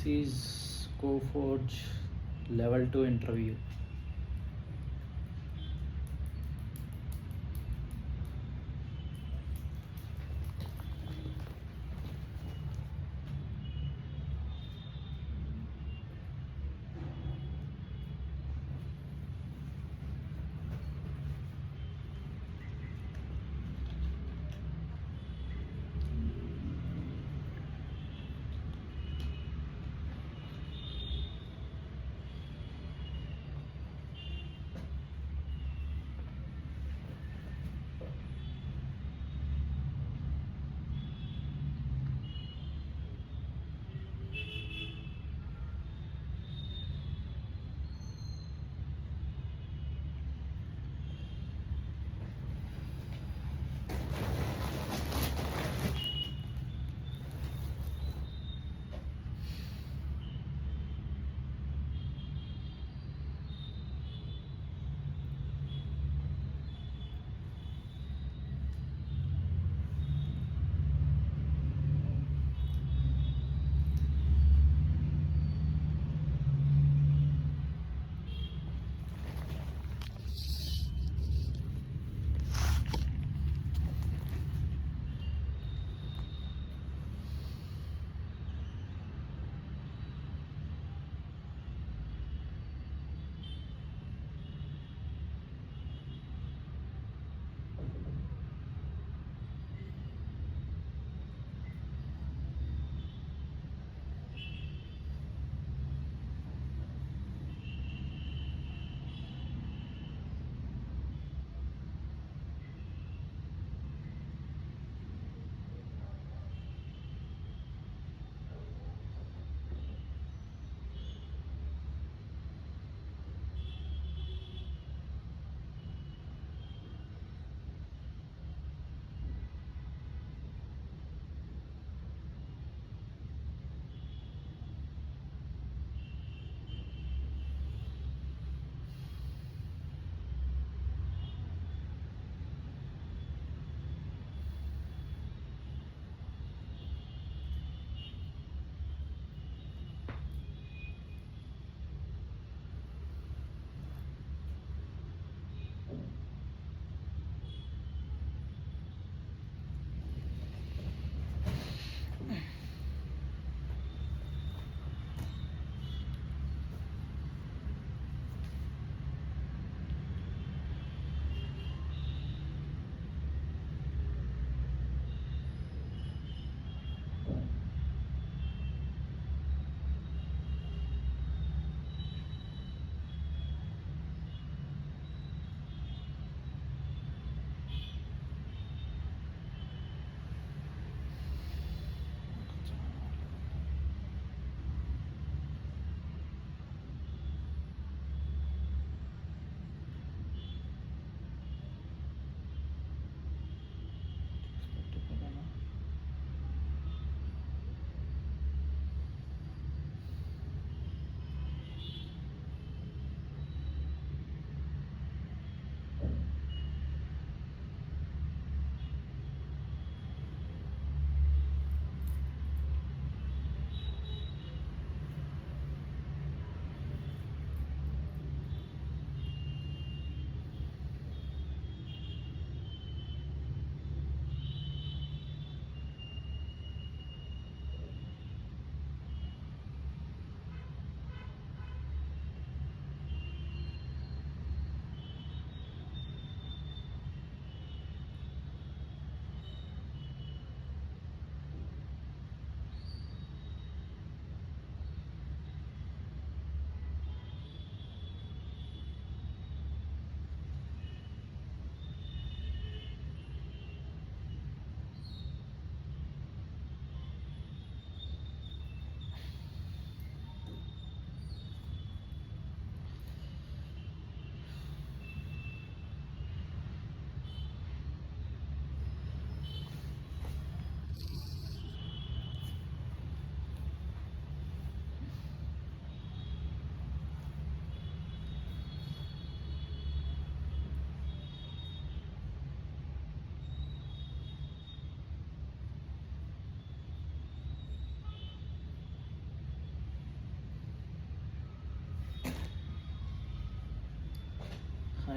is Coforge level 2 interview.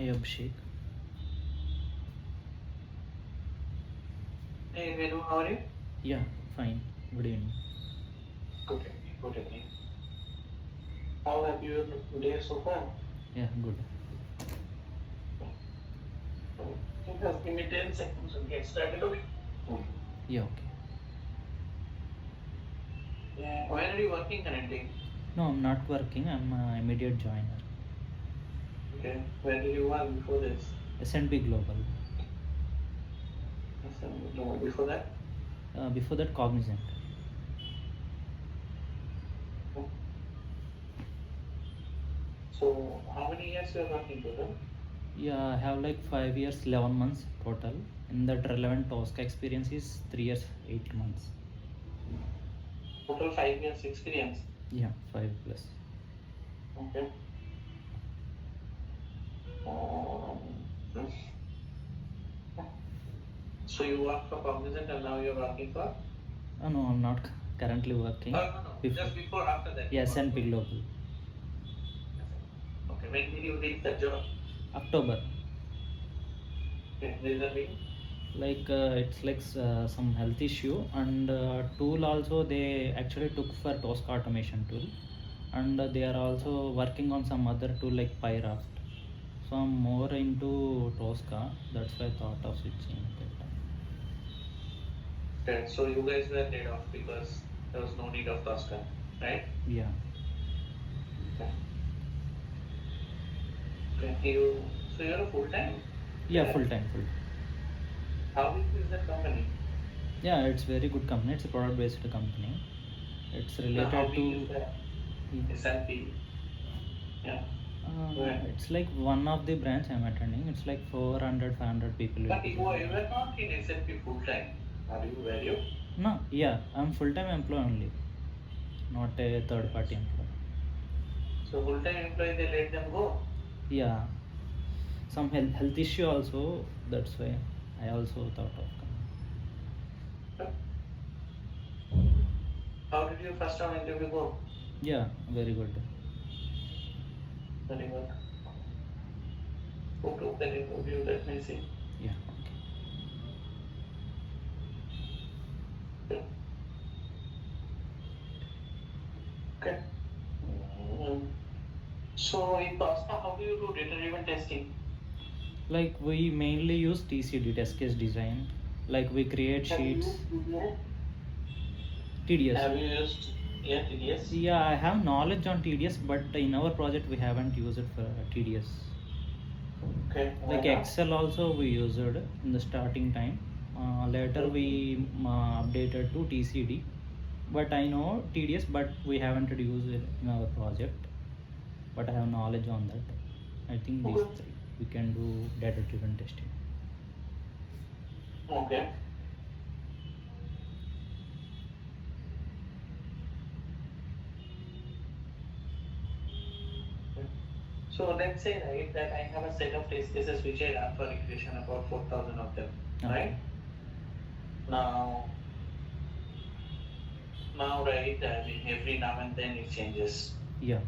Hi Abhishek. Hey Venu, how are you? Yeah, fine. Good evening. Good evening. Good evening. How have your day so far? Yeah, good. Just give me 10 seconds and get started, okay? Yeah, okay. Yeah. Where are you working currently? No, I'm not working. I'm an immediate joiner. Okay. Where did you work before this? S&P Global. No, before that? Before that, Cognizant. So, how many years you are working total? Yeah, I have like 5 years, 11 months total. In that relevant Tosca experience is 3 years, 8 months. Total 5 years experience. Yeah, 5 plus. Okay. Um, so you work for Cognizant and now you're working for? No, I'm not currently working. No. Before. Just before, after that. Yeah, You work S&P for. Global. Okay. When did you leave that job? October. Okay. Reason being? Like it's like some health issue, and tool also they actually took for Tosca automation tool, and they are also working on some other tool like Pyraft. So I'm more into Tosca. That's why I thought of switching at that time. Okay, so you guys were laid off because there was no need of Tosca, right? Yeah. Okay. Okay. So you're a full time Yeah, there. full time, full time. How big is that company? Yeah, it's very good company. It's a product based company. It's No, how related big to. is that? Yeah. SMP. Yeah. Right. It's like one of the branch I'm attending. It's like 400, 500 people will But be you there. were not in SMP full time. Were you? No, yeah, I'm full time employee only, not a third party employee. So full time employee they let them go. Yeah, some health issue also. That's why I also thought of coming. How did your first round interview go? Yeah, very good. Very good. Who took that interview? Let me see. Yeah. Okay. Mm. So in Tosca, how do you do data driven testing? Like we mainly use TCD, test case design. Like we create Have you sheets. used TDS? TDS. Have you used TDS? Yeah, I have knowledge on TDS, but in our project we haven't used it for TDS. Okay, why Like not? Excel also we used in the starting time. Later we updated to TCD, but I know TDS, but we haven't used it in our project. But I have knowledge on that. I think these Okay. three we can do data driven testing. Okay. So let's say right that I have a set of test cases which I run for regression about 4,000 of them, Okay. right? Now, right, I mean every now and then it changes, Yeah.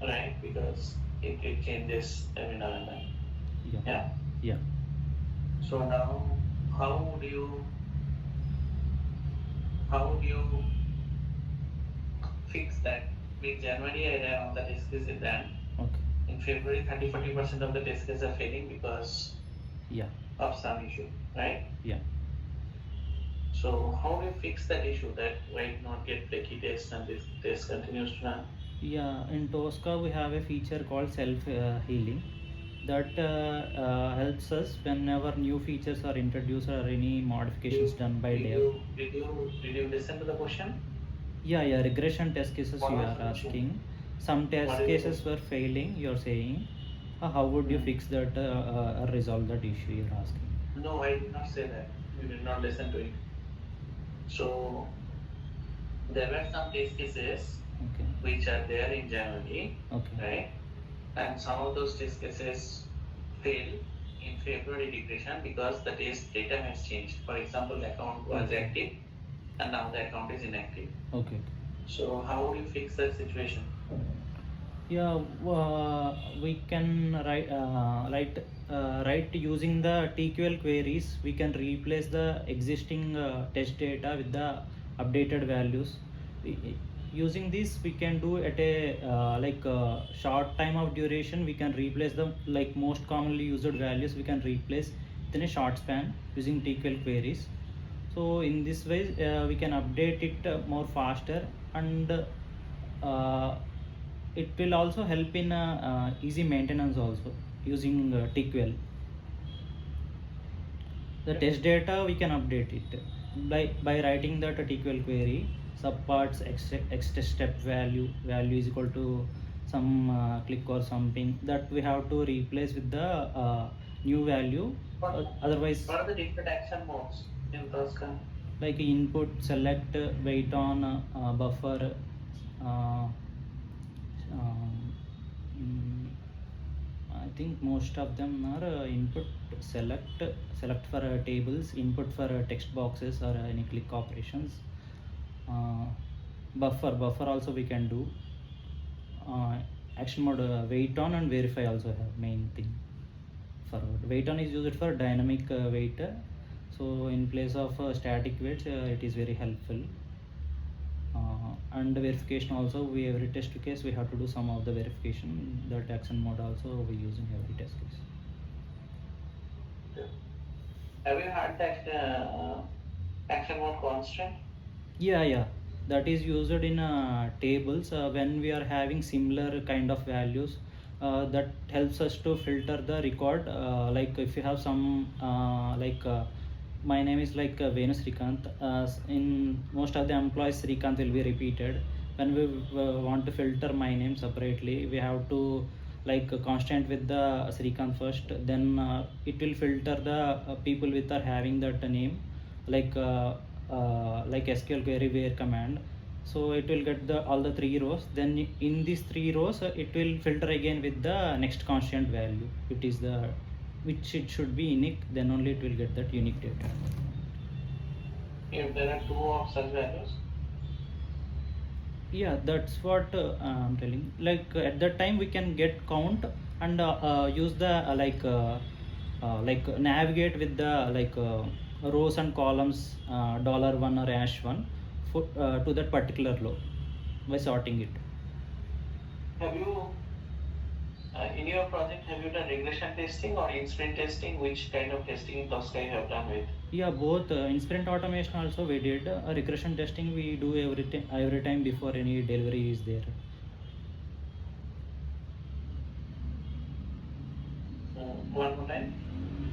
right? Because it changes every now and then. Yeah. Yeah. Yeah. So now, how would you how would you fix that? With January, I ran all the test cases then. Okay. In February, 30-40% of the test cases are failing because Yeah. of some issue, right? Yeah. So how do you fix that issue that why it not get flaky test and this test continues to run? Yeah, in Tosca we have a feature called self healing that helps us whenever new features are introduced or any modifications done by dev. Did you listen to the question? Yeah, yeah, regression test cases What you was are the question? asking. Some What test is the cases question? were failing, you're saying. How would you fix that, resolve that issue you're asking? No, I did not say that. You did not listen to it. So there were some test cases Okay. which are there in January, Okay. right? And some of those test cases fail in February regression because the test data has changed. For example, the account was Okay. active and now the account is inactive. Okay. So how would you fix that situation? Yeah, we can write using the TQL queries. We can replace the existing test data with the updated values. Using this, we can do at a short time of duration. We can replace the like most commonly used values. We can replace within a short span using TQL queries. So in this way, we can update it more faster, and uh, it will also help in easy maintenance also using TQL. The test data we can update it by writing that TQL query. Subparts x step value is equal to some click or something that we have to replace with the new value. Otherwise, what are the different action modes in Tosca? like input, select, wait on, buffer, uh, um, mm, I think most of them are input, select for tables, input for text boxes or any click operations, uh, buffer also we can do, uh, action mode, wait on and verify also have main thing. Forward wait on is used for dynamic wait, so in place of static waits, it is very helpful. And verification also, we every test case we have to do some of the verification. That action mode also we use in every test case. Have you had that action mode constant? Yeah, that is used in tables when we are having similar kind of values. That helps us to filter the record, like if you have some my name is like Venus Srikanth, in most of the employees Srikanth will be repeated. When we want to filter my name separately, we have to like constant with the Srikanth first, then it will filter the people with are having that name, like SQL query where command. So it will get the all the three rows. Then in these three rows, it will filter again with the next constant value. It is the which it should be unique. Then only it will get that unique data. If there are two of such values, Yeah, that's what I'm telling. Like at that time we can get count and use the navigate with the rows and columns, $1 or $1 for to that particular row by sorting it. have you in your project have you done regression testing or in-sprint testing? Which kind of testing in Tosca you have done with? Yeah, both in sprint automation also we did regression testing. We do every time before any delivery is there. One more time.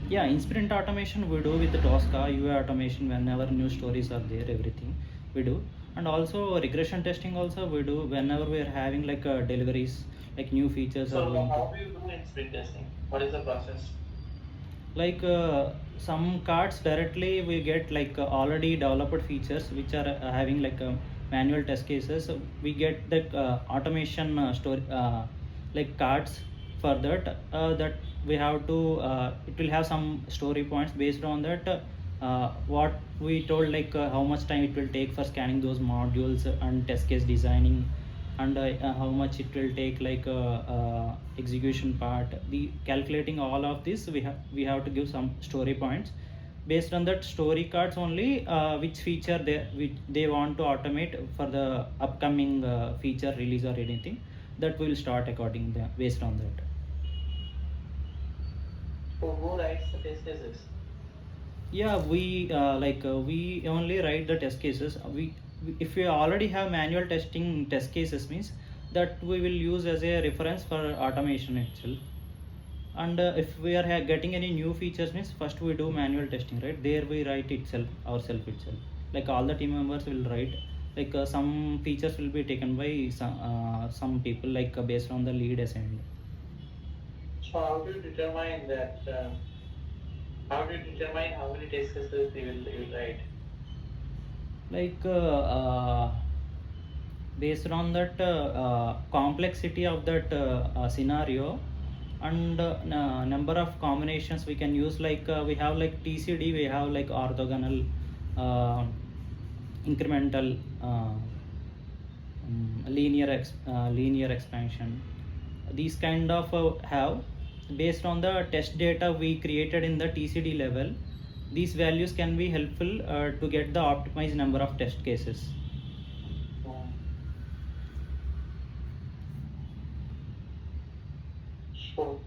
Yeah, in sprint automation we do with the Tosca UI automation. Whenever new stories are there, everything we do. And also regression testing also we do whenever we are having like deliveries, like new features So are going to. how do you do in-sprint testing? What is the process? Like some cards directly we get like already developed features which are having like manual test cases. So we get the automation story like cards for that, that we have to it will have some story points based on that, what we told, like how much time it will take for scanning those modules and test case designing, and how much it will take like execution part, the calculating all of this. We have to give some story points. Based on that story cards only, which feature they want to automate for the upcoming feature release or anything, that will start according based on that. So who writes the test cases? Yeah, we only write the test cases. If we already have manual testing test cases, means that we will use as a reference for automation itself. And if we are getting any new features, means first we do manual testing, right? There we write itself ourselves itself. Like all the team members will write. Like some features will be taken by some people, like based on the lead assigned. So how do you determine that? How do you determine how many test cases you will write? Like based on that complexity of that scenario, and number of combinations we can use. Like we have like TCD, we have like orthogonal, uh, incremental, linear expansion. these kind of have based on the test data we created in the TCD level. These values can be helpful to get the optimized number of test cases. So,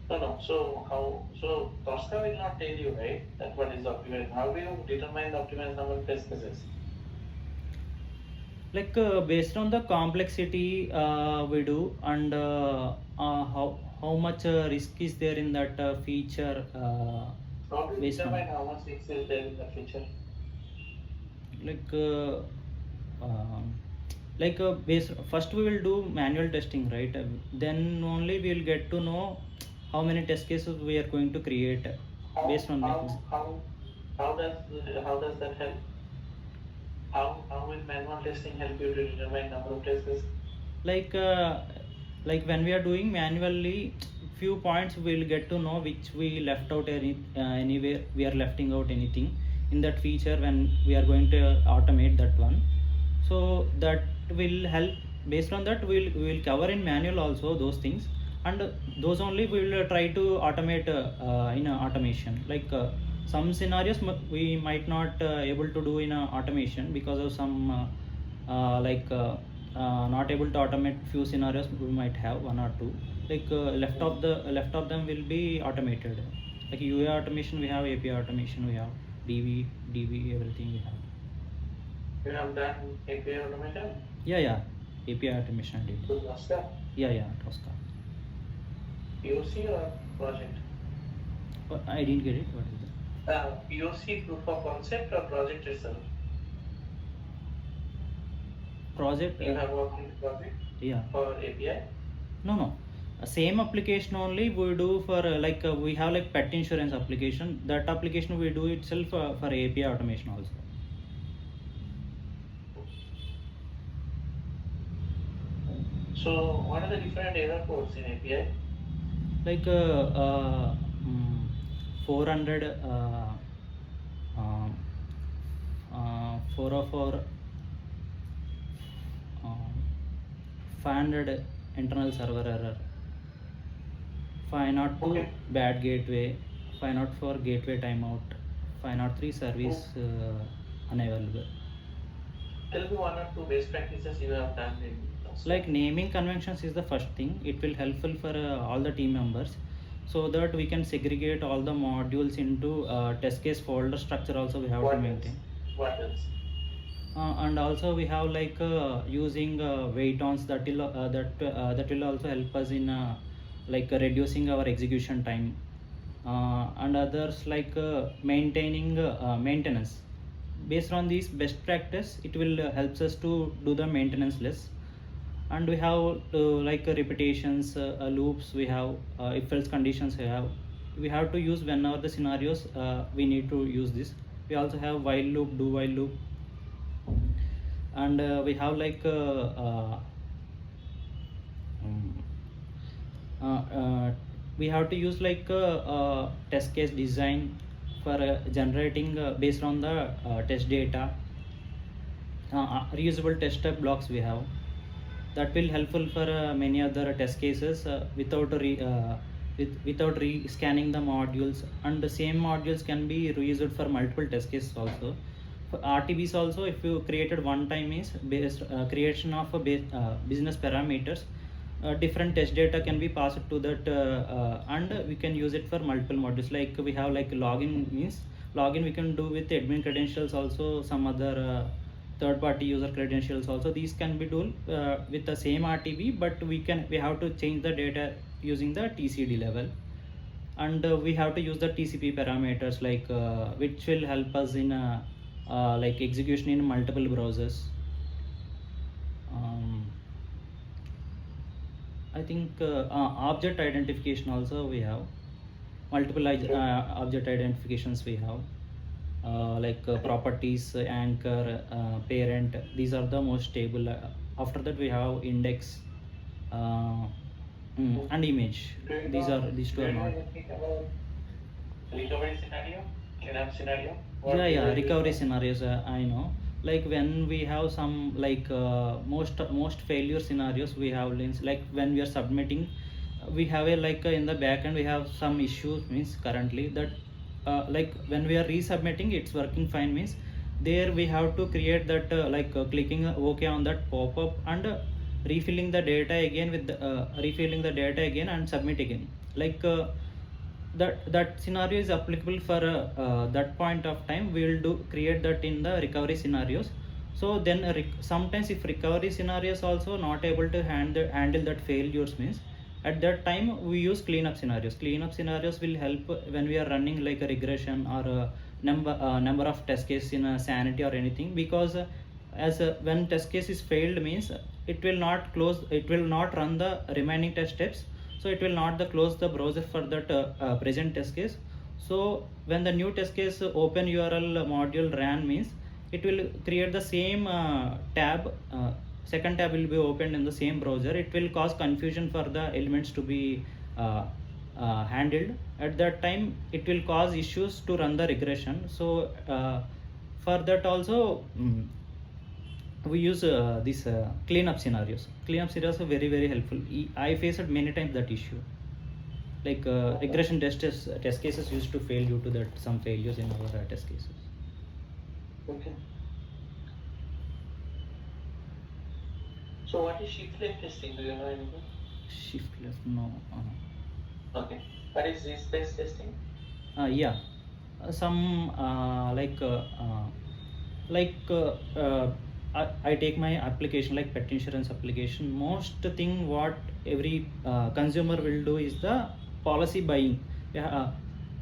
no. So Tosca will not tell you, right, that what is the optimized. How do you determine the optimized number of test cases? Like based on the complexity we do, and how much risk is there in that feature. How do you Based on determine how much risk is there in the feature? like base first we will do manual testing, right? Then only we will get to know how many test cases we are going to create based on How does that help? How will manual testing help you to determine number of test cases? like uh, like when we are doing manually, few points we'll get to know which we left out anywhere we are lefting out anything in that feature when we are going to automate that one. So that will help. Based on that we will cover in manual also those things, and those only we will try to automate in automation. Like some scenarios we might not able to do in automation because of some not able to automate few scenarios. We might have one or two, like left of them will be automated. Like UA automation we have, API automation we have, DV everything we have. You have done API automation? Yeah, API automation I did. So Tosca? Yeah, Tosca. POC or project? I didn't get it. What is it? POC, proof of concept, or project itself? Project. You have worked in project? Yeah. For API? No. Same application only we do for we have like pet insurance application. That application we do itself for API automation also. So what are the different error codes in API? Like 400 404 500 internal server error, 502 Okay. bad gateway, 504 gateway timeout, 503 service unavailable. Tell me one or two best practices you have done in Tosca. Like naming conventions is the first thing. It will helpful for all the team members, so that we can segregate all the modules into test case folder structure also we have What to else? maintain. What else? And also we have like using wait-ons that will also help us in reducing our execution time, and others like maintaining maintenance. Based on these best practice, it will helps us to do the maintenance less. And we have repetitions, loops we have, if else conditions we have to use whenever the scenarios we need to use this. We also have while loop, do while loop, and we have um, we have to use test case design for generating based on the test data, reusable test type blocks we have. That will helpful for many other test cases without re-scanning the modules, and the same modules can be reused for multiple test cases also. For RTBs also, if you created one time is based creation of a business parameters, different test data can be passed to that, and we can use it for multiple modules. Like we have like login means login we can do with admin credentials also, some other third party user credentials also. These can be done with the same RTB, but we have to change the data using the TCD level, and we have to use the TCP parameters which will help us in execution in multiple browsers. I think object identification also we have multiple object identifications we have, properties, anchor, parent. These are the most stable. After that we have index, and image. These two are not. Recovery scenario? Cleanup scenario? Yeah, recovery scenarios I know. like when we have some like most failure scenarios we have links, like when we are submitting, we have a like in the back end we have some issues means currently that like when we are resubmitting it's working fine means there we have to create that like clicking ok on that pop-up and refilling the data again with the, refilling the data again and submit again, like that scenario is applicable for that point of time. We will do create that in the recovery scenarios. So then sometimes if recovery scenarios also not able to handle that failures means at that time we use cleanup scenarios. Cleanup scenarios will help when we are running like a regression or a number of test cases in a sanity or anything, because as when test case is failed means it will not close, it will not run the remaining test steps, so it will not close the browser for that present test case. So when the new test case open url module ran means it will create the same tab, second tab will be opened in the same browser. It will cause confusion for the elements to be handled. At that time it will cause issues to run the regression. So for that also we use these cleanup scenarios. Cleanup scenarios are very helpful. I faced many times that issue, like regression test cases used to fail due to that some failures in our test cases. Okay. So what is shift left testing? Do you know anything? Shift left, no. Okay. What is risk based testing? Yeah, some like I take my application like pet insurance application. Most thing what every consumer will do is the policy buying. Yeah,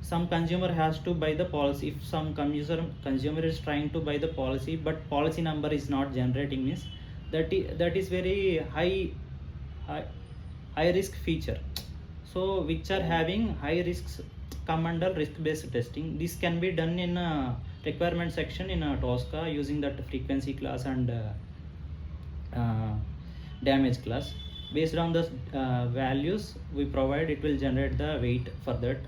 some consumer has to buy the policy. If some consumer is trying to buy the policy but policy number is not generating means that is very high high risk feature. So which are having high risks come under risk based testing. This can be done in a requirement section in a Tosca using that frequency class and uh, damage class. Based on the values we provide, it will generate the weight for that.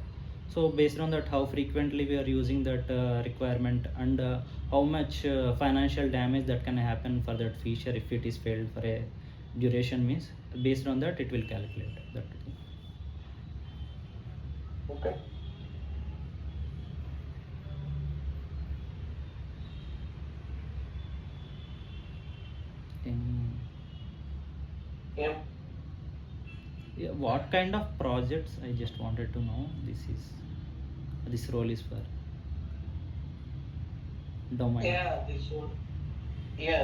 So based on that how frequently we are using that requirement and how much financial damage that can happen for that feature if it is failed for a duration means, based on that it will calculate that thing. Okay. Yeah. Yeah, what kind of projects, I just wanted to know. This role is for domain. Yeah,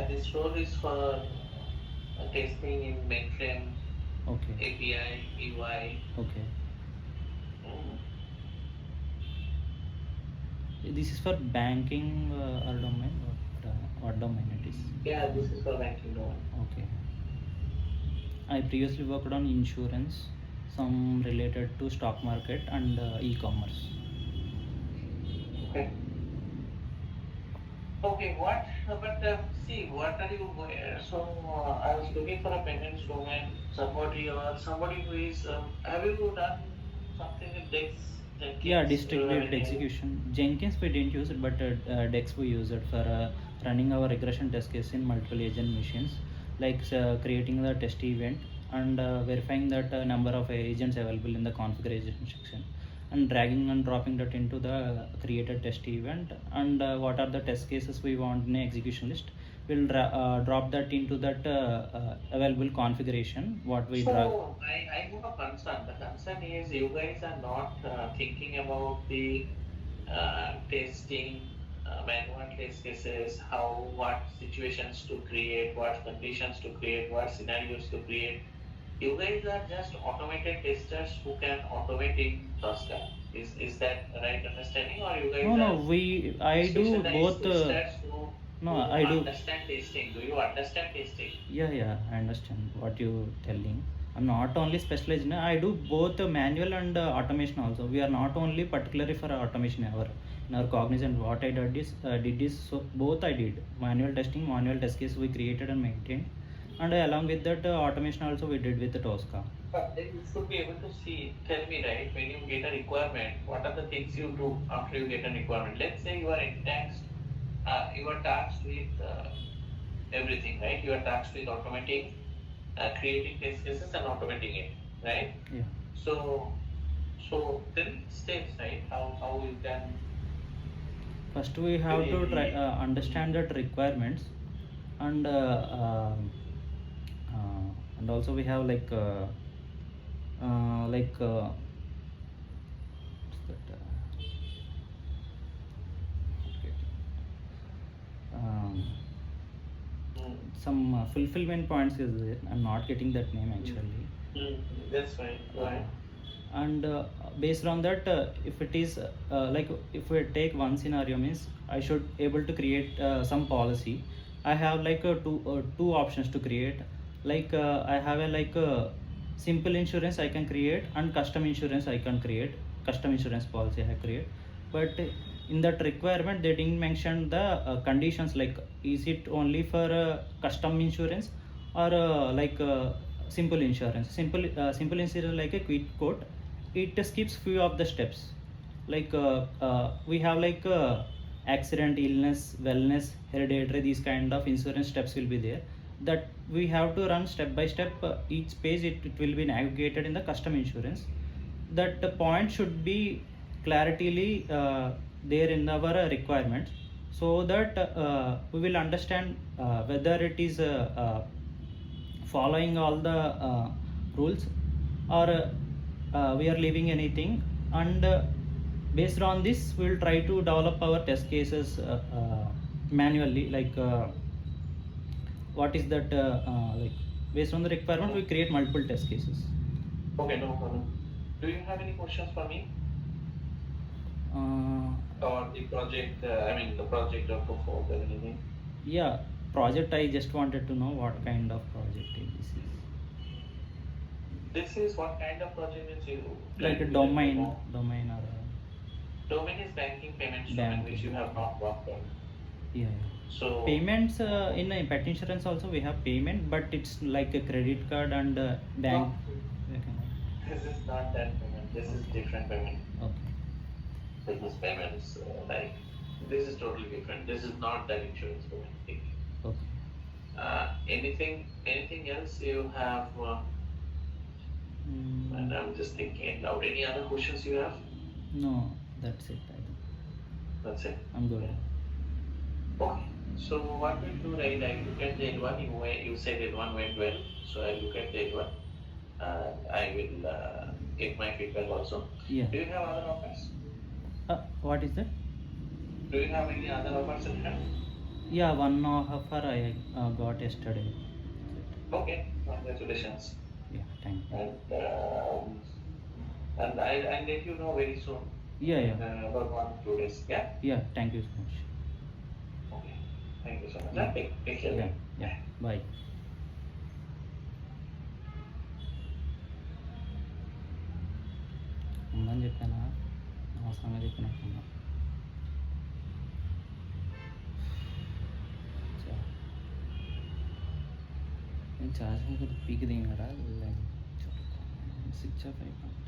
this role is for testing in mainframe, Okay. API, UI. Okay. Mm. This is for banking or domain, what domain it is? Yeah, this is for banking domain. Okay. I previously worked on insurance, some related to stock market and e-commerce. Okay. Okay, see, what are you going? So I was looking for a payments domain, somebody who is. Have you done something with Dex? Yeah, Jenkins? Do you have distributed any- execution. Jenkins we didn't use it, but Dex we use it for running our regression test case in multiple agent machines, like creating the test event and verifying that number of agents available in the configuration section, and dragging and dropping that into the created test event, and what are the test cases we want in a execution list. We'll drop that into that available configuration what we drag. So I have a concern. The concern is you guys are not thinking about the testing, manual test cases, what situations to create, what conditions to create, what scenarios to create. You guys are just automated testers who can automate in Tosca. Is that the right understanding, or you guys No, are I do specialized both. testers No, who I do. understand testing? Do you understand testing? Yeah, I understand what you telling. I'm not only specialized in, I do both manual and automation also. We are not only particularly for automation in our cognizant. What I did is so both I did manual testing, manual test case we created and maintained, and along with that automation also we did with the Tosca. But then you should be able to tell me, right, when you get a requirement, what are the things you do after you get a requirement? Let's say you are in tax you are tasked with everything, right? You are tasked with automating, creating test cases and automating it, right? Yeah. So, so tell me steps, right? How you can First, we have to try really. understand that requirements, and and also we have like what's that, um, Mm, some fulfillment points is there. I'm not getting that name mm, actually. that's fine. Go Uh, ahead. and based on that, if it is like if we take one scenario means I should able to create some policy. I have like two options to create. Like I have a simple insurance I can create, and custom insurance I can create. Custom insurance policy I create, but in that requirement they didn't mention the conditions, like is it only for custom insurance, or simple insurance. Simple insurance like a quick quote, it skips few of the steps. Like we have accident, illness, wellness, hereditary, these kind of insurance steps will be there, that we have to run step by step. Each page it will be navigated in the custom insurance. That the point should be clarityly there in our requirements, so that we will understand whether it is following all the rules, or we are leaving anything. And based on this we will try to develop our test cases manually. Like what is that like based on the requirement we create multiple test cases. Okay, no problem. Do you have any questions for me uh, or the project? I mean, the project or Coforge or anything? yeah, project, I just wanted to know what kind of project this is. This is what kind of project is you Like like a to let me domain know? domain or Domain is banking payments domain, which banking. you have not worked on. Yeah, So, payments in pet insurance also we have payment, but it's like a credit card and bank. no, this is not that payment. This is Okay. different payment. Okay. Business payments, like this is totally different. This is not that insurance payment thing. Okay. Anything else you have? And Mm, I'm just thinking out. Any other questions you have? no, that's it. That's it. I'm good. Yeah. Okay. So what we'll do, right? I look at the L1. You said L1 went well. So I look at the L1. I will get my feedback also. Yeah. Do you have other offers? What is that? Do you have any other offers in hand? Yeah, one offer I got yesterday. Okay. Congratulations. Yeah, thank you. And I'll let you know very soon. Yeah, In yeah. about 1 2 days. Yeah. Yeah, thank you so much. Okay. Thank you so much. Yeah. Take care. Yeah, yeah. Bye. ఉందని చెప్పానా, అవసరంగా చెప్పినట్టున్నా. నేను charging పీకి దిగారా, switch off అయిపోయింది.